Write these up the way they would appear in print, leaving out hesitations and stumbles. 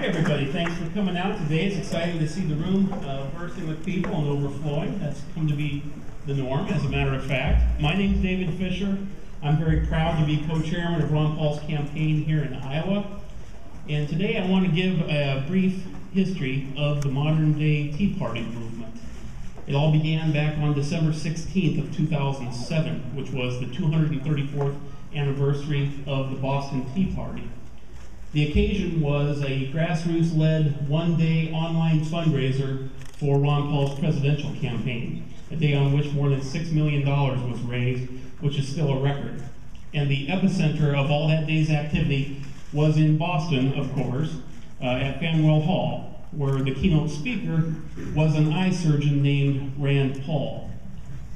Everybody, thanks for coming out today. It's exciting to see the room bursting with people and overflowing. That's come to be the norm, as a matter of fact. My name's David Fisher. I'm very proud to be co-chairman of Ron Paul's campaign here in Iowa. And today I want to give a brief history of the modern-day Tea Party movement. It all began back on December 16th of 2007, which was the 234th anniversary of the Boston Tea Party. The occasion was a grassroots-led one-day online fundraiser for Ron Paul's presidential campaign, a day on which more than $6 million was raised, which is still a record. And the epicenter of all that day's activity was in Boston, of course, at Faneuil Hall, where the keynote speaker was an eye surgeon named Rand Paul.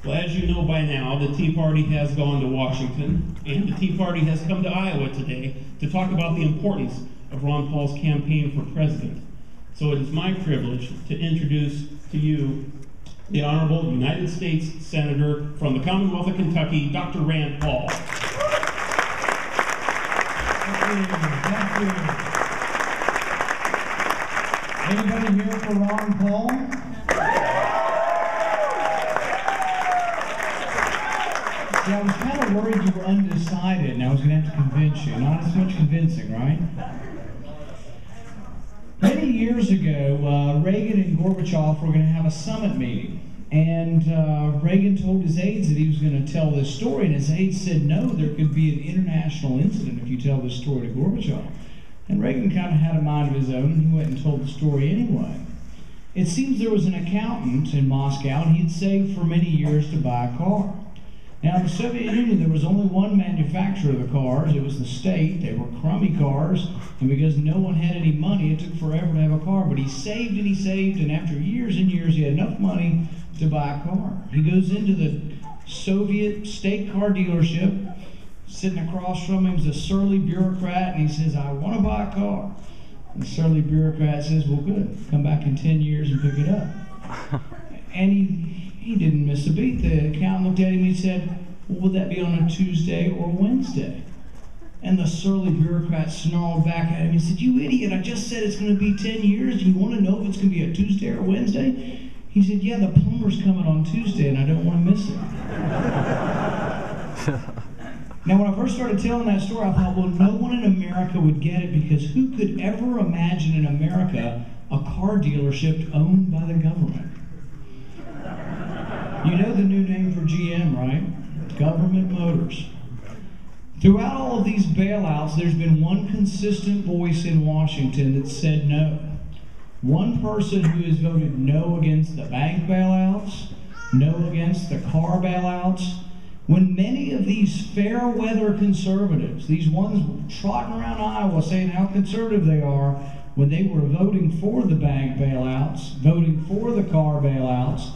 Well, as you know by now, the Tea Party has gone to Washington, and the Tea Party has come to Iowa today to talk about the importance of Ron Paul's campaign for president. So it is my privilege to introduce to you the Honorable United States Senator from the Commonwealth of Kentucky, Dr. Rand Paul. Thank you. Anybody here for Ron Paul? Yeah, I was kind of worried you were undecided, and I was going to have to convince you. Not as much convincing, right? Many years ago, Reagan and Gorbachev were going to have a summit meeting. And Reagan told his aides that he was going to tell this story, and his aides said, no, there could be an international incident if you tell this story to Gorbachev. And Reagan kind of had a mind of his own, and he went and told the story anyway. It seems there was an accountant in Moscow, and he had saved for many years to buy a car. Now, in the Soviet Union, there was only one manufacturer of the cars. It was the state. They were crummy cars, and because no one had any money, it took forever to have a car. But he saved, and after years and years, he had enough money to buy a car. He goes into the Soviet state car dealership. Sitting across from him is a surly bureaucrat, and he says, I want to buy a car. And the surly bureaucrat says, well, good. Come back in 10 years and pick it up. And he didn't miss a beat. The accountant looked at him and he said, well, would that be on a Tuesday or Wednesday? And the surly bureaucrat snarled back at him and said, you idiot, I just said it's going to be 10 years. Do you want to know if it's going to be a Tuesday or Wednesday? He said, yeah, the plumber's coming on Tuesday and I don't want to miss it. Now, when I first started telling that story, I thought, well, no one in America would get it, because who could ever imagine in America a car dealership owned by the government? You know the new name for GM, right? Government Motors. Throughout all of these bailouts, there's been one consistent voice in Washington that said no. One person who has voted no against the bank bailouts, no against the car bailouts, when many of these fair weather conservatives, these ones trotting around Iowa saying how conservative they are, when they were voting for the bank bailouts, voting for the car bailouts,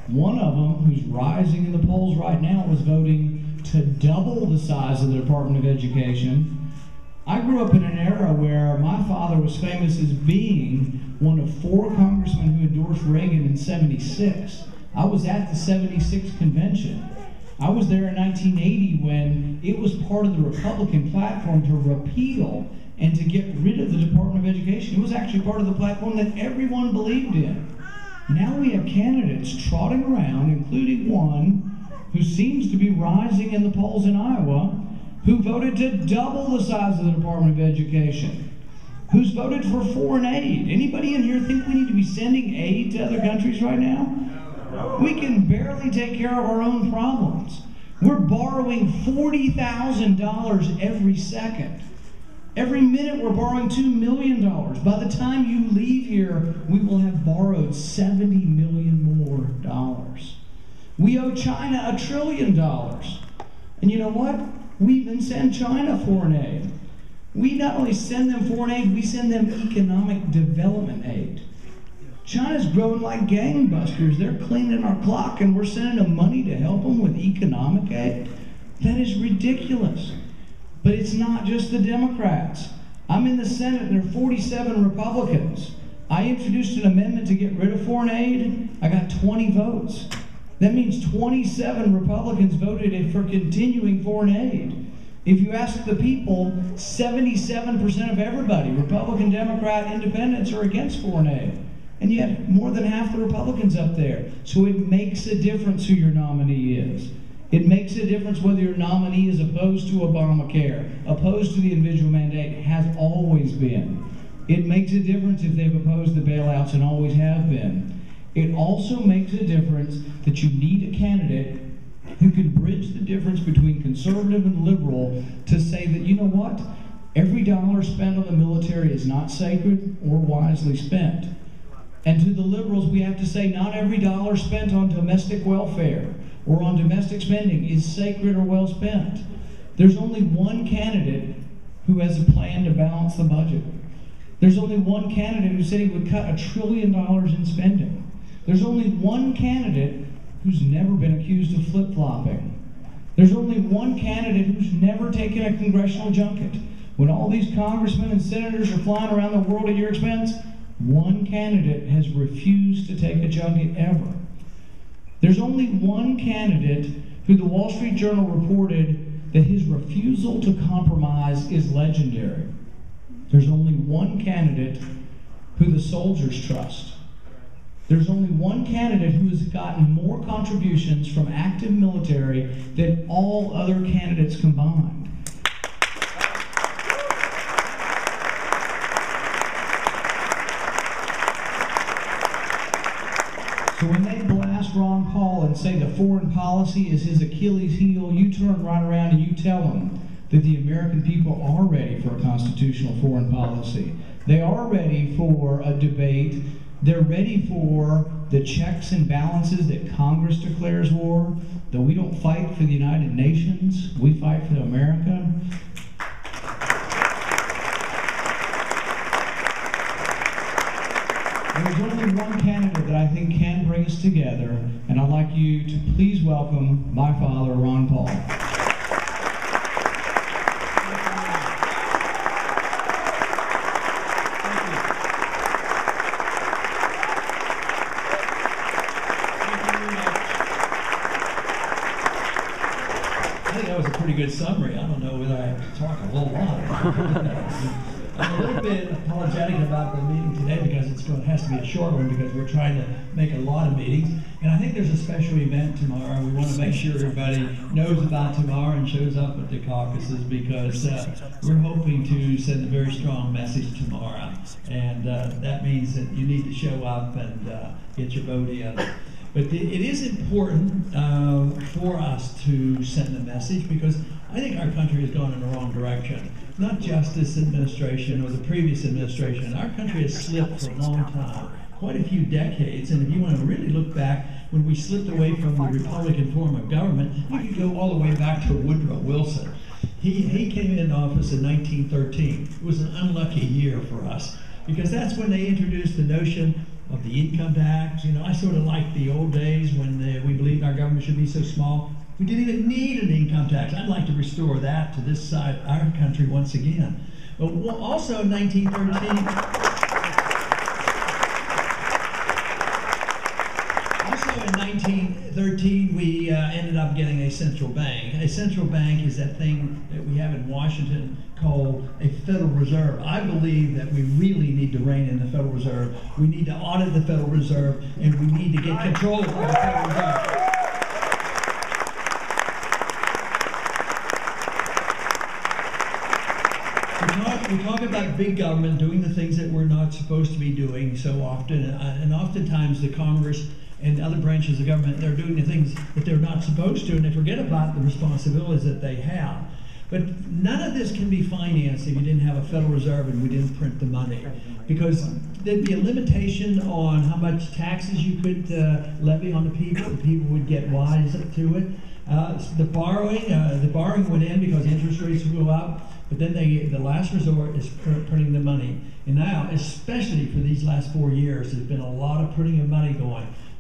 one of them, who's rising in the polls right now, was voting to double the size of the Department of Education. I grew up in an era where my father was famous as being one of 4 congressmen who endorsed Reagan in '76. I was at the '76 convention. I was there in 1980 when it was part of the Republican platform to repeal and to get rid of the Department of Education. It was actually part of the platform that everyone believed in. Now we have candidates trotting around, including one who seems to be rising in the polls in Iowa, who voted to double the size of the Department of Education, who's voted for foreign aid. Anybody in here think we need to be sending aid to other countries right now? We can barely take care of our own problems. We're borrowing $40,000 every second. Every minute we're borrowing $2 million. By the time you leave here, we will have borrowed $70 million more. We owe China $1 trillion. And you know what? We even send China foreign aid. We not only send them foreign aid, we send them economic development aid. China's growing like gangbusters. They're cleaning our clock, and we're sending them money to help them with economic aid. That is ridiculous. But it's not just the Democrats. I'm in the Senate, and there are 47 Republicans. I introduced an amendment to get rid of foreign aid. I got 20 votes. That means 27 Republicans voted for continuing foreign aid. If you ask the people, 77% of everybody, Republican, Democrat, Independents, are against foreign aid. And yet, more than half the Republicans up there. So it makes a difference who your nominee is. It makes a difference whether your nominee is opposed to Obamacare, opposed to the individual mandate, has always been. It makes a difference if they've opposed the bailouts and always have been. It also makes a difference that you need a candidate who can bridge the difference between conservative and liberal to say that, you know what, every dollar spent on the military is not sacred or wisely spent. And to the liberals, we have to say not every dollar spent on domestic welfare or on domestic spending is sacred or well spent. There's only one candidate who has a plan to balance the budget. There's only one candidate who said he would cut $1 trillion in spending. There's only one candidate who's never been accused of flip-flopping. There's only one candidate who's never taken a congressional junket. When all these congressmen and senators are flying around the world at your expense, one candidate has refused to take a junket ever. There's only one candidate who the Wall Street Journal reported that his refusal to compromise is legendary. There's only one candidate who the soldiers trust. There's only one candidate who has gotten more contributions from active military than all other candidates combined. So when they blast Ron Paul and say that foreign policy is his Achilles heel, you turn right around and you tell them that the American people are ready for a constitutional foreign policy. They are ready for a debate. They're ready for the checks and balances that Congress declares war, that we don't fight for the United Nations, we fight for America. There's only one candidate that I think can bring us together, and I'd like you to please welcome my father, Ron Paul. Pretty good summary. I don't know whether I have to talk a whole lot. I'm a little bit apologetic about the meeting today because it has to be a short one because we're trying to make a lot of meetings. And I think there's a special event tomorrow. We want to make sure everybody knows about tomorrow and shows up at the caucuses because we're hoping to send a very strong message tomorrow. And that means that you need to show up and get your vote in. But it is important for us to send a message because I think our country has gone in the wrong direction. Not just this administration or the previous administration. Our country has slipped for a long time, quite a few decades. And if you want to really look back, when we slipped away from the Republican form of government, you could go all the way back to Woodrow Wilson. He came in office in 1913. It was an unlucky year for us because that's when they introduced the notion of the income tax. You know, I sort of like the old days when we believed our government should be so small. We didn't even need an income tax. I'd like to restore that to this side of our country once again. But also in 1913, we ended up getting a central bank. A central bank is that thing that we have in Washington called a Federal Reserve. I believe that we really need to rein in the Federal Reserve. We need to audit the Federal Reserve, and we need to get control of the Federal Reserve. We talk about big government doing the things that we're not supposed to be doing so often, and oftentimes the Congress and other branches of government, they're doing the things that they're not supposed to, and they forget about the responsibilities that they have. But none of this can be financed if you didn't have a Federal Reserve and we didn't print the money. Because there'd be a limitation on how much taxes you could levy on the people. The people would get wise to it. The borrowing went in because interest rates would go up. But then the last resort is printing the money. And now, especially for these last 4 years, there's been a lot of printing of money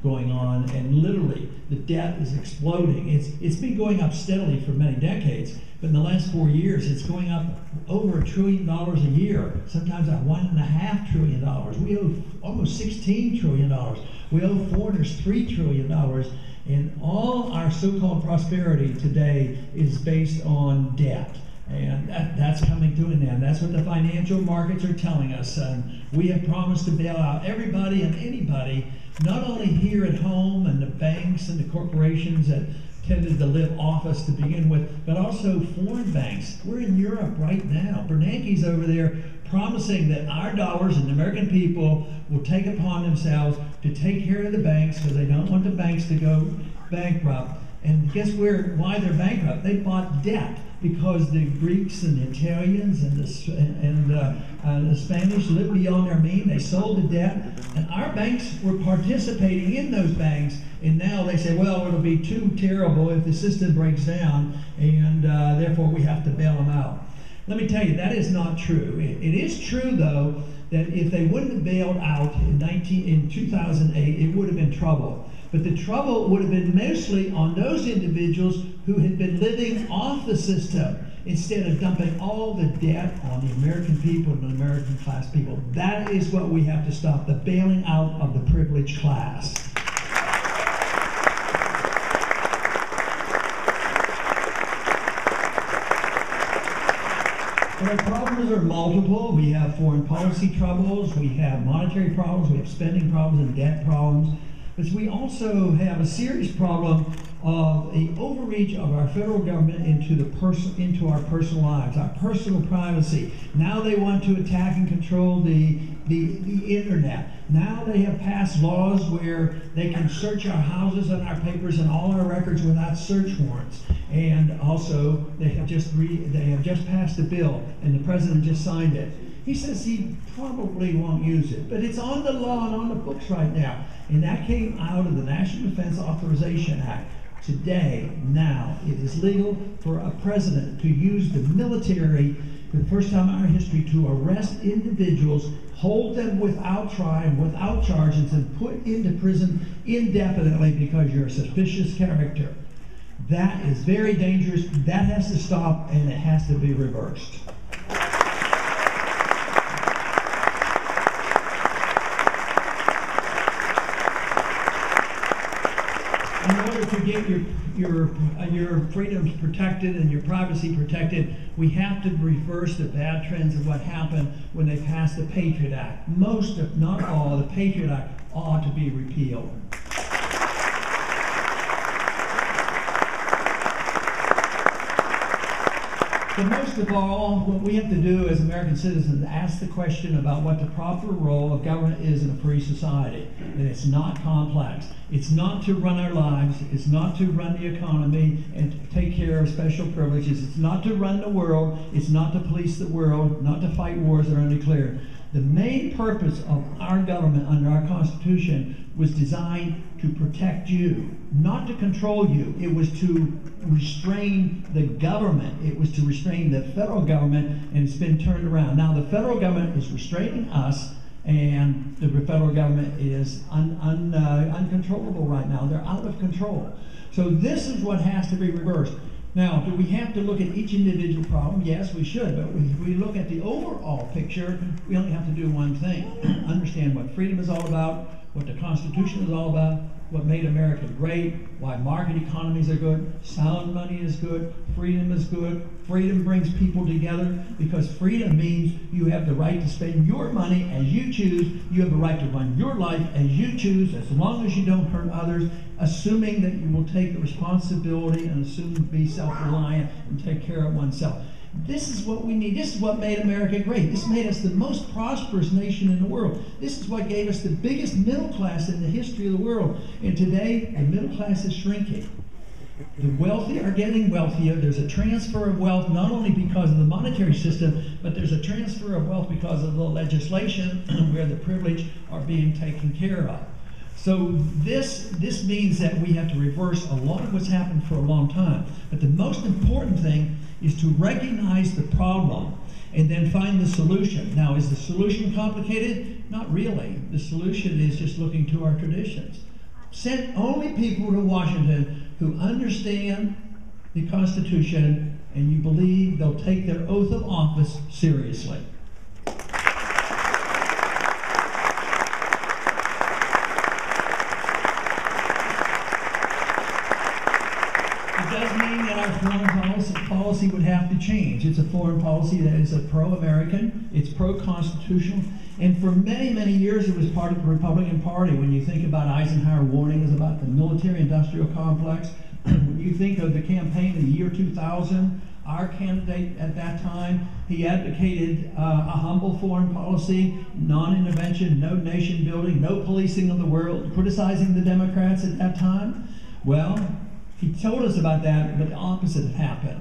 going on, and literally the debt is exploding. It's been going up steadily for many decades, but in the last 4 years, it's going up over $1 trillion a year, sometimes at $1.5 trillion. We owe almost $16 trillion. We owe foreigners $3 trillion. And all our so-called prosperity today is based on debt. And that's coming to an end. That's what the financial markets are telling us. We have promised to bail out everybody and anybody, not only here at home and the banks and the corporations that tended to live off us to begin with, but also foreign banks. We're in Europe right now. Bernanke's over there promising that our dollars and the American people will take upon themselves to take care of the banks because they don't want the banks to go bankrupt. And guess why they're bankrupt? They bought debt because the Greeks and the Italians and the Spanish lived beyond their means. They sold the debt, and our banks were participating in those banks. And now they say, well, it'll be too terrible if the system breaks down, and therefore we have to bail them out. Let me tell you, that is not true. It is true, though, that if they wouldn't have bailed out in 2008, it would have been trouble. But the trouble would have been mostly on those individuals who had been living off the system instead of dumping all the debt on the American people and the American class people. That is what we have to stop, the bailing out of the privileged class. Our problems are multiple. We have foreign policy troubles, we have monetary problems, we have spending problems and debt problems. But we also have a serious problem of the overreach of our federal government into our personal lives, our personal privacy. Now they want to attack and control the internet. Now they have passed laws where they can search our houses and our papers and all our records without search warrants. And also they have just passed a bill, and the president just signed it. He says he probably won't use it, but it's on the law and on the books right now. And that came out of the National Defense Authorization Act. Today, now, it is legal for a president to use the military for the first time in our history to arrest individuals, hold them without trial, without charges, and put into prison indefinitely because you're a suspicious character. That is very dangerous. That has to stop, and it has to be reversed. In order to get your freedoms protected and your privacy protected, we have to reverse the bad trends of what happened when they passed the Patriot Act. Most, if not all, the Patriot Act ought to be repealed. But most of all, what we have to do as American citizens is ask the question about what the proper role of government is in a free society. And it's not complex. It's not to run our lives. It's not to run the economy and take care of special privileges. It's not to run the world. It's not to police the world, not to fight wars that are undeclared. The main purpose of our government under our Constitution was designed to protect you, not to control you. It was to restrain the government. It was to restrain the federal government, and it's been turned around. Now the federal government is restraining us, and the federal government is uncontrollable right now. They're out of control. So this is what has to be reversed. Now, do we have to look at each individual problem? Yes, we should, but if we look at the overall picture, we only have to do one thing. Understand what freedom is all about, what the Constitution is all about, what made America great, why market economies are good, sound money is good, freedom is good. Freedom brings people together because freedom means you have the right to spend your money as you choose. You have the right to run your life as you choose, as long as you don't hurt others, assuming that you will take the responsibility and assume to be self-reliant and take care of oneself. This is what we need. This is what made America great. This made us the most prosperous nation in the world. This is what gave us the biggest middle class in the history of the world. And today, the middle class is shrinking. The wealthy are getting wealthier. There's a transfer of wealth not only because of the monetary system, but there's a transfer of wealth because of the legislation where the privileged are being taken care of. So this means that we have to reverse a lot of what's happened for a long time. But the most important thing is to recognize the problem and then find the solution. Now, is the solution complicated? Not really. The solution is just looking to our traditions. Send only people to Washington who understand the Constitution and you believe they'll take their oath of office seriously. does mean that our foreign policy would have to change. It's a foreign policy that is pro-American, it's pro-constitutional, and for many, many years it was part of the Republican Party. When you think about Eisenhower warnings about the military-industrial complex, when you think of the campaign in the year 2000, our candidate at that time, he advocated a humble foreign policy, non-intervention, no nation building, no policing of the world, criticizing the Democrats at that time. Well, he told us about that, but the opposite happened.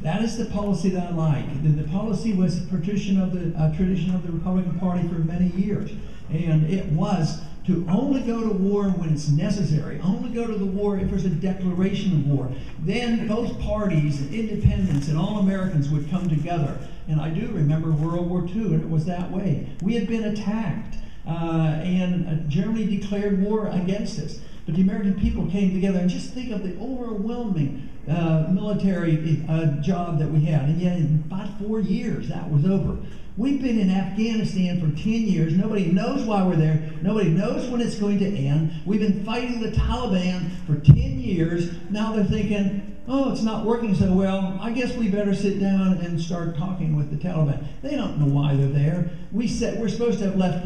That is the policy that I like. The policy was a tradition of the Republican Party for many years, and it was to only go to war when it's necessary, only go to the war if there's a declaration of war. Then both parties, independents and all Americans, would come together. And I do remember World War II, and it was that way. We had been attacked, and Germany declared war against us. But the American people came together, and just think of the overwhelming military job that we had. And yet in about 4 years, that was over. We've been in Afghanistan for 10 years. Nobody knows why we're there. Nobody knows when it's going to end. We've been fighting the Taliban for 10 years. Now they're thinking, oh, it's not working so well. I guess we better sit down and start talking with the Taliban. They don't know why they're there. We're supposed to have left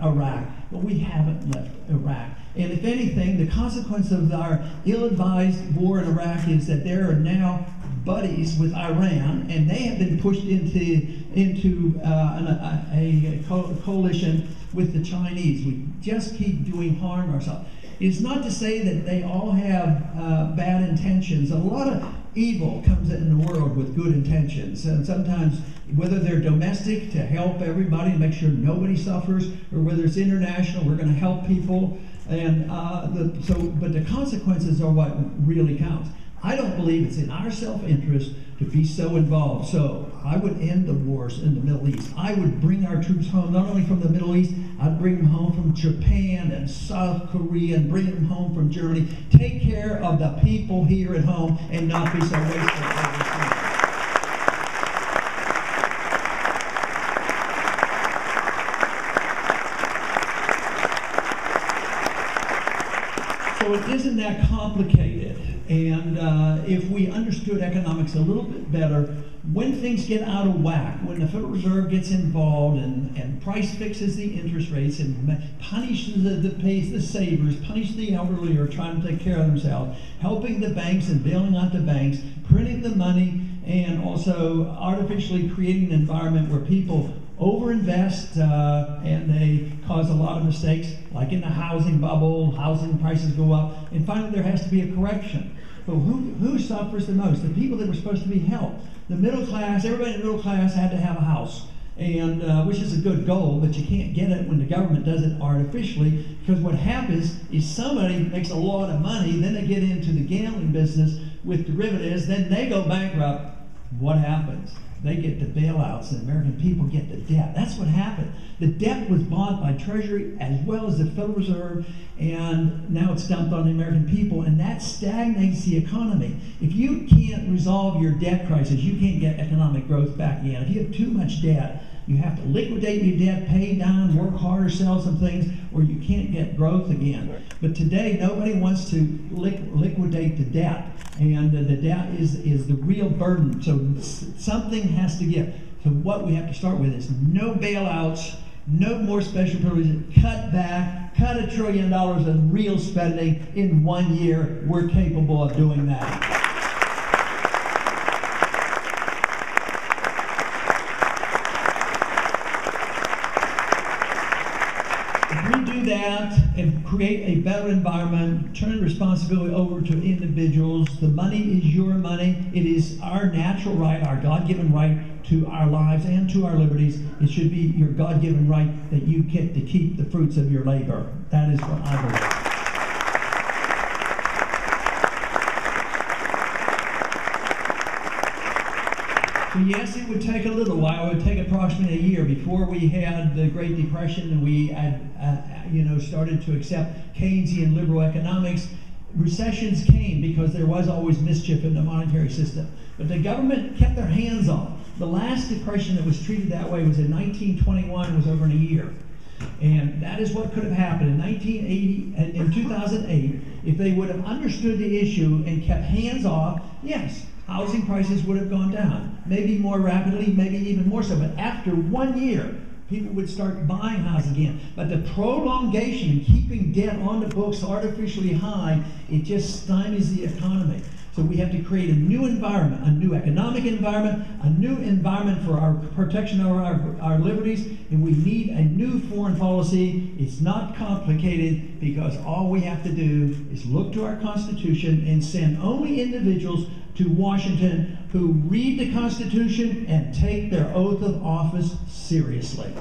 Iraq, but we haven't left Iraq. And if anything, the consequence of our ill-advised war in Iraq is that there are now buddies with Iran, and they have been pushed into a coalition with the Chinese. We just keep doing harm ourselves. It's not to say that they all have bad intentions. A lot of evil comes in the world with good intentions, and sometimes whether they're domestic to help everybody and make sure nobody suffers, or whether it's international, we're going to help people. And but the consequences are what really counts. I don't believe it's in our self-interest to be so involved. So I would end the wars in the Middle East. I would bring our troops home, not only from the Middle East, I'd bring them home from Japan and South Korea, and bring them home from Germany. Take care of the people here at home and not be so wasteful. So it isn't that complicated. And if we understood economics a little bit better, when things get out of whack, when the Federal Reserve gets involved and price fixes the interest rates and punishes the savers, punish the elderly who are trying to take care of themselves, helping the banks and bailing out the banks, printing the money, and also artificially creating an environment where people overinvest and they cause a lot of mistakes, like in the housing bubble, housing prices go up, and finally there has to be a correction. But who suffers the most? The people that were supposed to be helped. The middle class, everybody in the middle class had to have a house, and which is a good goal, but you can't get it when the government does it artificially, because what happens is somebody makes a lot of money, then they get into the gambling business with derivatives, then they go bankrupt. What happens? They get the bailouts, and the American people get the debt. That's what happened. The debt was bought by Treasury as well as the Federal Reserve, and now it's dumped on the American people, and that stagnates the economy. If you can't resolve your debt crisis, you can't get economic growth back again. If you have too much debt, you have to liquidate your debt, pay down, work harder, sell some things, or you can't get growth again. But today, nobody wants to liquidate the debt, and the debt is the real burden. So something has to give. So what we have to start with is no bailouts, no more special privileges, cut back, cut $1 trillion of real spending in 1 year. We're capable of doing that. That and create a better environment, turn responsibility over to individuals. The money is your money. It is our natural right, our God-given right to our lives and to our liberties. It should be your God-given right that you get to keep the fruits of your labor. That is what I believe. So yes, it would take a little while. It would take approximately a year before we had the Great Depression and we had, started to accept Keynesian liberal economics. Recessions came because there was always mischief in the monetary system. But the government kept their hands on. The last depression that was treated that way was in 1921. It was over in a year. And that is what could have happened. In 2008, if they would have understood the issue and kept hands off, yes, housing prices would have gone down. Maybe more rapidly, maybe even more so. But after 1 year, people would start buying houses again. But the prolongation, keeping debt on the books artificially high, it just stymies the economy. So we have to create a new environment, a new economic environment, a new environment for our protection of our liberties, and we need a new foreign policy. It's not complicated, because all we have to do is look to our Constitution and send only individuals to Washington who read the Constitution and take their oath of office seriously.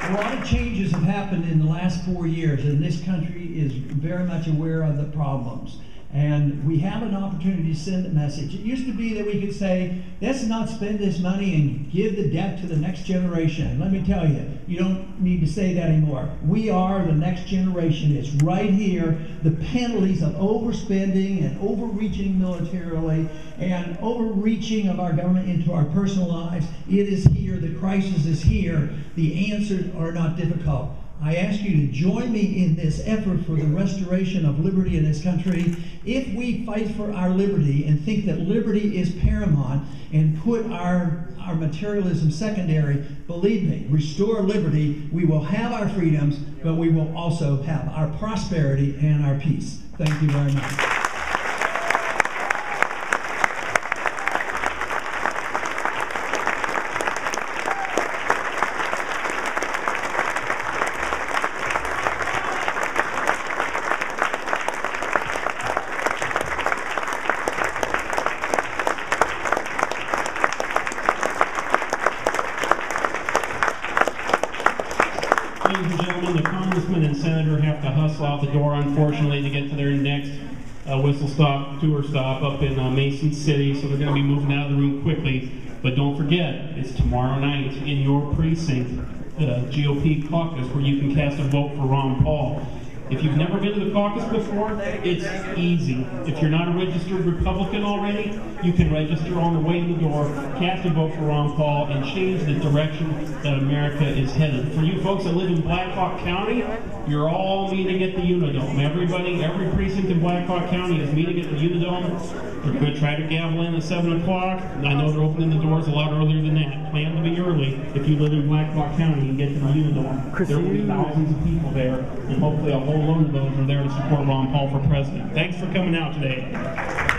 A lot of changes have happened in the last 4 years, and this country is very much aware of the problems. And we have an opportunity to send a message. It used to be that we could say, let's not spend this money and give the debt to the next generation. Let me tell you, you don't need to say that anymore. We are the next generation. It's right here. The penalties of overspending and overreaching militarily and overreaching of our government into our personal lives, it is here. The crisis is here. The answers are not difficult. I ask you to join me in this effort for the restoration of liberty in this country. If we fight for our liberty and think that liberty is paramount and put our materialism secondary, believe me, restore liberty, we will have our freedoms, but we will also have our prosperity and our peace. Thank you very much. Ladies and gentlemen, the congressman and senator have to hustle out the door, unfortunately, to get to their next whistle stop, tour stop up in Mason City, so they're going to be moving out of the room quickly. But don't forget, it's tomorrow night in your precinct, the GOP caucus, where you can cast a vote for Ron Paul. If you've never been to the caucus before, it's easy. If you're not a registered Republican already, you can register on the way in the door, cast a vote for Ron Paul, and change the direction that America is headed. For you folks that live in Black Hawk County, you're all meeting at the Unidome. Everybody, every precinct in Black Hawk County is meeting at the Unidome. They're going to try to gavel in at 7 o'clock. I know they're opening the doors a lot earlier than that. Plan to be early if you live in Black Hawk County and get to the Unidome. There will be thousands of people there, and hopefully a whole load of those are there to support Ron Paul for president. Thanks for coming out today.